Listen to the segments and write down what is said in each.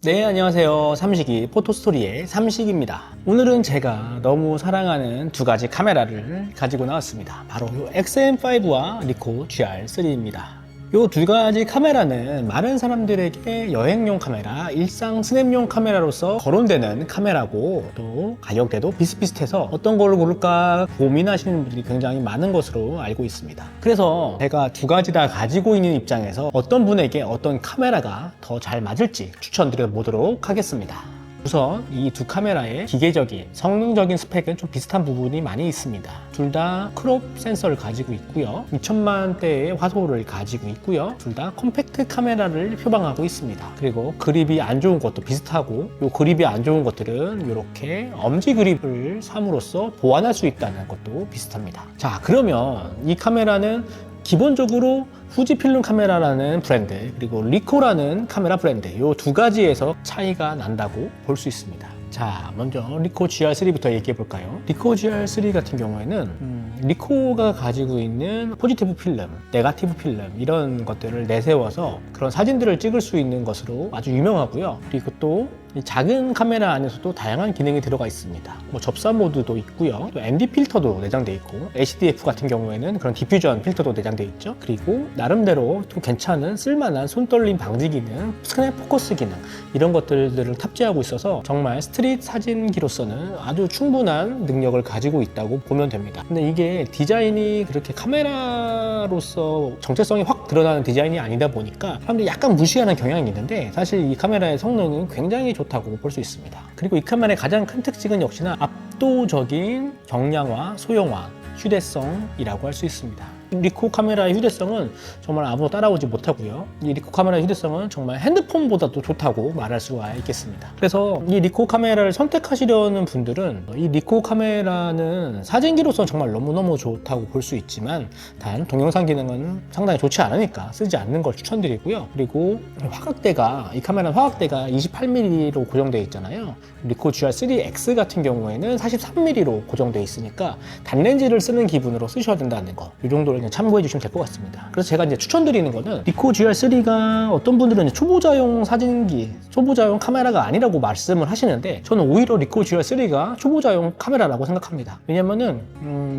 네, 안녕하세요. 삼식이 포토스토리의 삼식입니다. 오늘은 제가 너무 사랑하는 두 가지 카메라를 가지고 나왔습니다. 바로 이 XM5와 리코 GR3입니다. 이 두 가지 카메라는 많은 사람들에게 여행용 카메라, 일상 스냅용 카메라로서 거론되는 카메라고, 또 가격대도 비슷비슷해서 어떤 걸로 고를까 고민하시는 분들이 굉장히 많은 것으로 알고 있습니다. 그래서 제가 두 가지 다 가지고 있는 입장에서 어떤 분에게 어떤 카메라가 더 잘 맞을지 추천드려 보도록 하겠습니다. 우선 이 두 카메라의 기계적인 성능적인 스펙은 좀 비슷한 부분이 많이 있습니다. 둘 다 크롭 센서를 가지고 있고요, 2000만대의 화소를 가지고 있고요, 둘 다 컴팩트 카메라를 표방하고 있습니다. 그리고 그립이 안 좋은 것도 비슷하고, 이 그립이 안 좋은 것들은 이렇게 엄지 그립을 삼으로써 보완할 수 있다는 것도 비슷합니다. 자, 그러면 이 카메라는 기본적으로 후지필름 카메라라는 브랜드, 그리고 리코라는 카메라 브랜드, 이 두 가지에서 차이가 난다고 볼 수 있습니다. 자, 먼저 리코 GR3부터 얘기해 볼까요? 리코 GR3 같은 경우에는 리코가 가지고 있는 포지티브 필름, 네거티브 필름 이런 것들을 내세워서 그런 사진들을 찍을 수 있는 것으로 아주 유명하고요. 그리고 또 이 작은 카메라 안에서도 다양한 기능이 들어가 있습니다. 뭐 접사 모드도 있고요, 또 ND 필터도 내장되어 있고, HDF 같은 경우에는 그런 디퓨전 필터도 내장되어 있죠. 그리고 나름대로 또 괜찮은 쓸만한 손떨림 방지 기능, 스냅 포커스 기능 이런 것들을 탑재하고 있어서 정말 스트릿 사진기로서는 아주 충분한 능력을 가지고 있다고 보면 됩니다. 근데 이게 디자인이 그렇게 카메라로서 정체성이 확 드러나는 디자인이 아니다 보니까 사람들이 약간 무시하는 경향이 있는데, 사실 이 카메라의 성능은 굉장히 좋다고 볼 수 있습니다. 그리고 이 카메라의 가장 큰 특징은 역시나 압도적인 경량화, 소형화, 휴대성이라고 할 수 있습니다. 리코 카메라의 휴대성은 정말 아무도 따라오지 못하고요, 이 리코 카메라의 휴대성은 정말 핸드폰보다도 좋다고 말할 수가 있겠습니다. 그래서 이 리코 카메라를 선택하시려는 분들은 이 리코 카메라는 사진기로서는 정말 너무너무 좋다고 볼 수 있지만, 단 동영상 기능은 상당히 좋지 않으니까 쓰지 않는 걸 추천드리고요. 그리고 화각대가, 이 카메라는 화각대가 28mm로 고정되어 있잖아요. 리코 GR3X 같은 경우에는 43mm로 고정되어 있으니까 단렌즈를 쓰는 기분으로 쓰셔야 된다는 거, 이 정도를 그냥 참고해 주시면 될 것 같습니다. 그래서 제가 이제 추천드리는 거는, 리코 GR3가 어떤 분들은 이제 초보자용 사진기, 초보자용 카메라가 아니라고 말씀을 하시는데, 저는 오히려 리코 GR3가 초보자용 카메라라고 생각합니다. 왜냐면은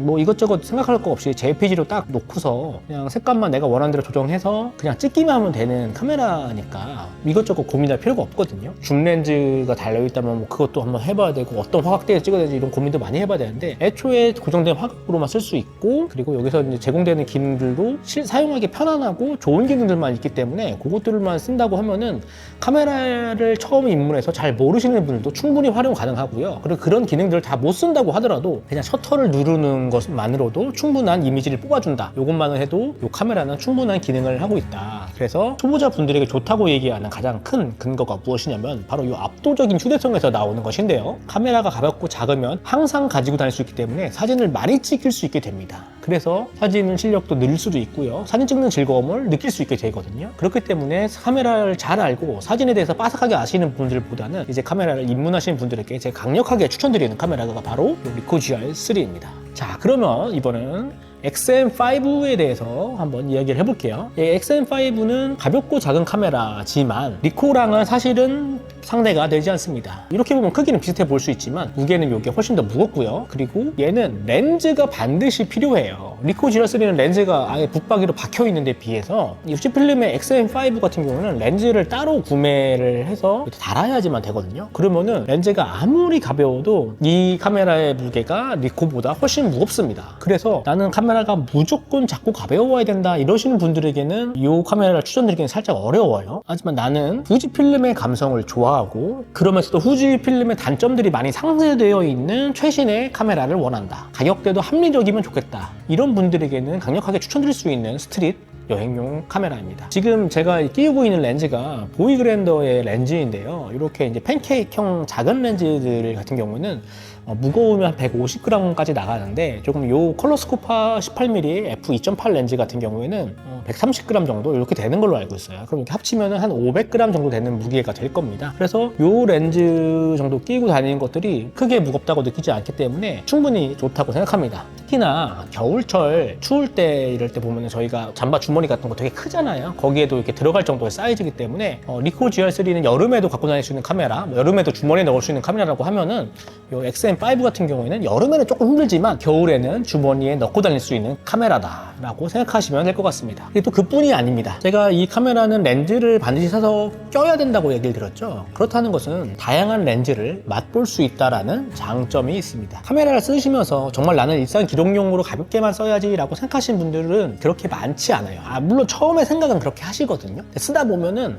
뭐 이것저것 생각할 거 없이 JPG로 딱 놓고서 그냥 색감만 내가 원하는 대로 조정해서 그냥 찍기만 하면 되는 카메라니까 이것저것 고민할 필요가 없거든요. 줌 렌즈가 달려있다면 뭐 그것도 한번 해봐야 되고, 어떤 화각대에 찍어야 되는지 이런 고민도 많이 해봐야 되는데, 애초에 고정된 화각으로만 쓸 수 있고, 그리고 여기서 이제 제공되는 기능들도 사용하기 편안하고 좋은 기능들만 있기 때문에 그것들만 쓴다고 하면은 카메라를 처음 입문해서 잘 모르시는 분들도 충분히 활용 가능하고요. 그리고 그런 기능들을 다 못 쓴다고 하더라도 그냥 셔터를 누르는 것만으로도 충분한 이미지를 뽑아준다, 이것만을 해도 이 카메라는 충분한 기능을 하고 있다. 그래서 초보자분들에게 좋다고 얘기하는 가장 큰 근거가 무엇이냐면 바로 이 압도적인 휴대성에서 나오는 것인데요, 카메라가 가볍고 작으면 항상 가지고 다닐 수 있기 때문에 사진을 많이 찍힐 수 있게 됩니다. 그래서 사진 실력도 늘 수도 있고요, 사진 찍는 즐거움을 느낄 수 있게 되거든요. 그렇기 때문에 카메라를 잘 알고 사진에 대해서 빠삭하게 아시는 분들보다는 이제 카메라를 입문하시는 분들에게 제가 강력하게 추천드리는 카메라가 바로 리코 GR3입니다. 자, 그러면 이번은 XM5에 대해서 한번 이야기를 해볼게요. XM5는 가볍고 작은 카메라지만 리코랑은 사실은 상대가 되지 않습니다. 이렇게 보면 크기는 비슷해 보일 수 있지만 무게는 이게 훨씬 더 무겁고요. 그리고 얘는 렌즈가 반드시 필요해요. 리코 GR3는 렌즈가 아예 붙박이로 박혀 있는 데 비해서 이 후지필름의 XM5 같은 경우는 렌즈를 따로 구매를 해서 달아야지만 되거든요. 그러면은 렌즈가 아무리 가벼워도 이 카메라의 무게가 리코보다 훨씬 무겁습니다. 그래서 나는 카메라가 무조건 작고 가벼워야 된다 이러시는 분들에게는 이 카메라를 추천드리기는 살짝 어려워요. 하지만 나는 후지필름의 감성을 좋아하고, 그러면서도 후지필름의 단점들이 많이 상쇄되어 있는 최신의 카메라를 원한다, 가격대도 합리적이면 좋겠다, 이런 분들에게는 강력하게 추천드릴 수 있는 스트릿 여행용 카메라입니다. 지금 제가 끼우고 있는 렌즈가 보이그랜더의 렌즈인데요, 이렇게 이제 팬케이크형 작은 렌즈들 같은 경우는 무거우면 150g까지 나가는데 조금 요 컬러스코파 18mm f2.8 렌즈 같은 경우에는 130g 정도 이렇게 되는 걸로 알고 있어요. 그럼 이렇게 합치면 한 500g 정도 되는 무게가 될 겁니다. 그래서 요 렌즈 정도 끼고 다니는 것들이 크게 무겁다고 느끼지 않기 때문에 충분히 좋다고 생각합니다. 특히나 겨울철 추울 때 이럴 때 보면 저희가 잠바 주머니 같은 거 되게 크잖아요. 거기에도 이렇게 들어갈 정도의 사이즈이기 때문에 리코 GR3는 여름에도 갖고 다닐 수 있는 카메라, 여름에도 주머니에 넣을 수 있는 카메라라고 하면은 요 XM5 같은 경우에는 여름에는 조금 힘들지만 겨울에는 주머니에 넣고 다닐 수 있는 카메라다라고 생각하시면 될 것 같습니다. 그리고 또 그뿐이 아닙니다. 제가 이 카메라는 렌즈를 반드시 사서 껴야 된다고 얘기를 드렸죠. 그렇다는 것은 다양한 렌즈를 맛볼 수 있다라는 장점이 있습니다. 카메라를 쓰시면서 정말 나는 일상 기록용으로 가볍게만 써야지라고 생각하시는 분들은 그렇게 많지 않아요. 물론 처음에 생각은 그렇게 하시거든요. 쓰다 보면은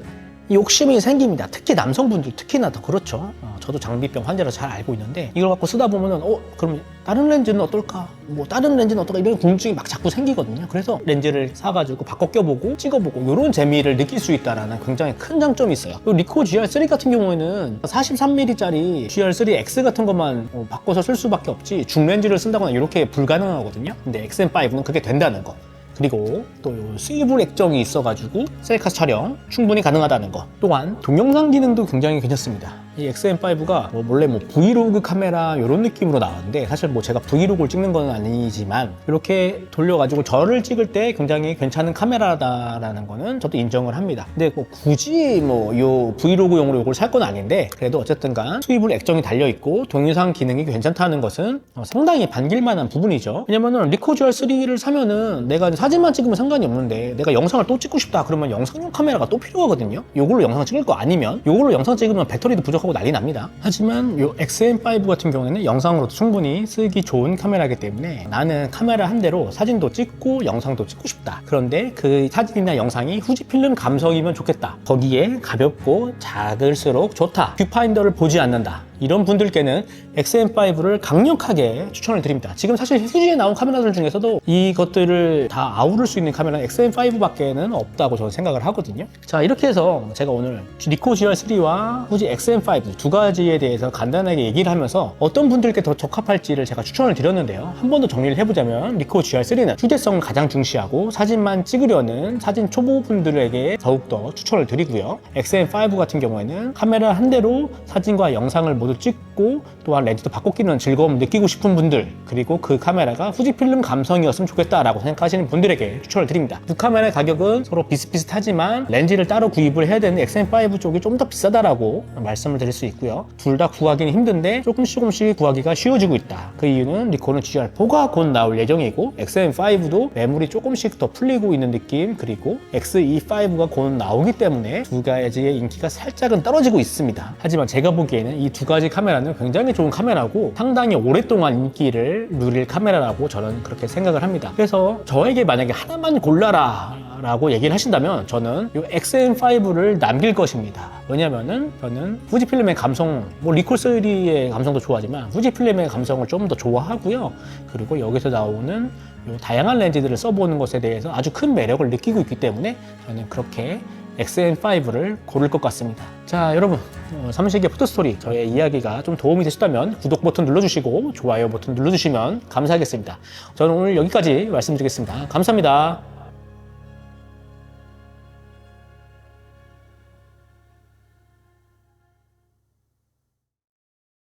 욕심이 생깁니다. 특히 남성분들 특히나 더 그렇죠. 저도 장비병 환자라 잘 알고 있는데 이걸 갖고 쓰다 보면은 그럼 다른 렌즈는 어떨까? 뭐 다른 렌즈는 어떨까? 이런 궁금증이 막 자꾸 생기거든요. 그래서 렌즈를 사가지고 바꿔 껴보고 찍어보고 이런 재미를 느낄 수 있다는 굉장히 큰 장점이 있어요. 리코 GR3 같은 경우에는 43mm짜리 GR3X 같은 것만 바꿔서 쓸 수밖에 없지 중렌즈를 쓴다거나 이렇게 불가능하거든요. 근데 XM5는 그게 된다는 거. 그리고 또 스위블 액정이 있어가지고 셀카 촬영 충분히 가능하다는 거. 또한 동영상 기능도 굉장히 괜찮습니다. 이 XM5가 원래 브이로그 카메라 이런 느낌으로 나왔는데 사실 제가 브이로그를 찍는 건 아니지만 이렇게 돌려가지고 저를 찍을 때 굉장히 괜찮은 카메라다라는 거는 저도 인정을 합니다. 근데 굳이 요 브이로그용으로 이걸 살 건 아닌데 그래도 어쨌든간 스위블 액정이 달려있고 동영상 기능이 괜찮다는 것은 상당히 반길만한 부분이죠. 왜냐면은 리코 GR3를 사면은 내가 사진만 찍으면 상관이 없는데 내가 영상을 또 찍고 싶다 그러면 영상용 카메라가 또 필요하거든요. 이걸로 영상 찍을 거 아니면 이걸로 영상 찍으면 배터리도 부족하고 난리 납니다. 하지만 이 XM5 같은 경우에는 영상으로도 충분히 쓰기 좋은 카메라이기 때문에 나는 카메라 한 대로 사진도 찍고 영상도 찍고 싶다. 그런데 그 사진이나 영상이 후지필름 감성이면 좋겠다. 거기에 가볍고 작을수록 좋다. 뷰파인더를 보지 않는다. 이런 분들께는 XM5를 강력하게 추천을 드립니다. 지금 사실 후지에 나온 카메라들 중에서도 이것들을 다 아우를 수 있는 카메라는 XM5밖에는 없다고 저는 생각을 하거든요. 자, 이렇게 해서 제가 오늘 리코 GR3와 후지 XM5 두 가지에 대해서 간단하게 얘기를 하면서 어떤 분들께 더 적합할지를 제가 추천을 드렸는데요. 한 번 더 정리를 해보자면 리코 GR3는 휴대성을 가장 중시하고 사진만 찍으려는 사진 초보분들에게 더욱더 추천을 드리고요. XM5 같은 경우에는 카메라 한 대로 사진과 영상을 모두 찍고 또한 렌즈도 바꿔 끼는 즐거움을 느끼고 싶은 분들 그리고 그 카메라가 후지필름 감성이었으면 좋겠다라고 생각하시는 분들에게 추천을 드립니다. 두 카메라의 가격은 서로 비슷비슷하지만 렌즈를 따로 구입을 해야 되는 XM5 쪽이 좀 더 비싸다라고 말씀을 드릴 수 있고요. 둘 다 구하기는 힘든데 조금씩 구하기가 쉬워지고 있다. 그 이유는 리코는 GR4가 곧 나올 예정이고 XM5도 매물이 조금씩 더 풀리고 있는 느낌 그리고 XE5가 곧 나오기 때문에 두 가지의 인기가 살짝은 떨어지고 있습니다. 하지만 제가 보기에는 이 두 가지 카메라는 굉장히 좋은 카메라고 상당히 오랫동안 인기를 누릴 카메라라고 저는 그렇게 생각을 합니다. 그래서 저에게 만약에 하나만 골라라 라고 얘기를 하신다면 저는 이 XM5를 남길 것입니다. 왜냐면은 저는 후지필름의 감성, 리콜3의 감성도 좋아하지만 후지필름의 감성을 좀 더 좋아하고요. 그리고 여기서 나오는 요 다양한 렌즈들을 써보는 것에 대해서 아주 큰 매력을 느끼고 있기 때문에 저는 그렇게 XM5를 고를 것 같습니다. 자, 여러분 삼식의 포토스토리 저의 이야기가 좀 도움이 되셨다면 구독 버튼 눌러주시고 좋아요 버튼 눌러주시면 감사하겠습니다. 저는 오늘 여기까지 말씀드리겠습니다. 감사합니다.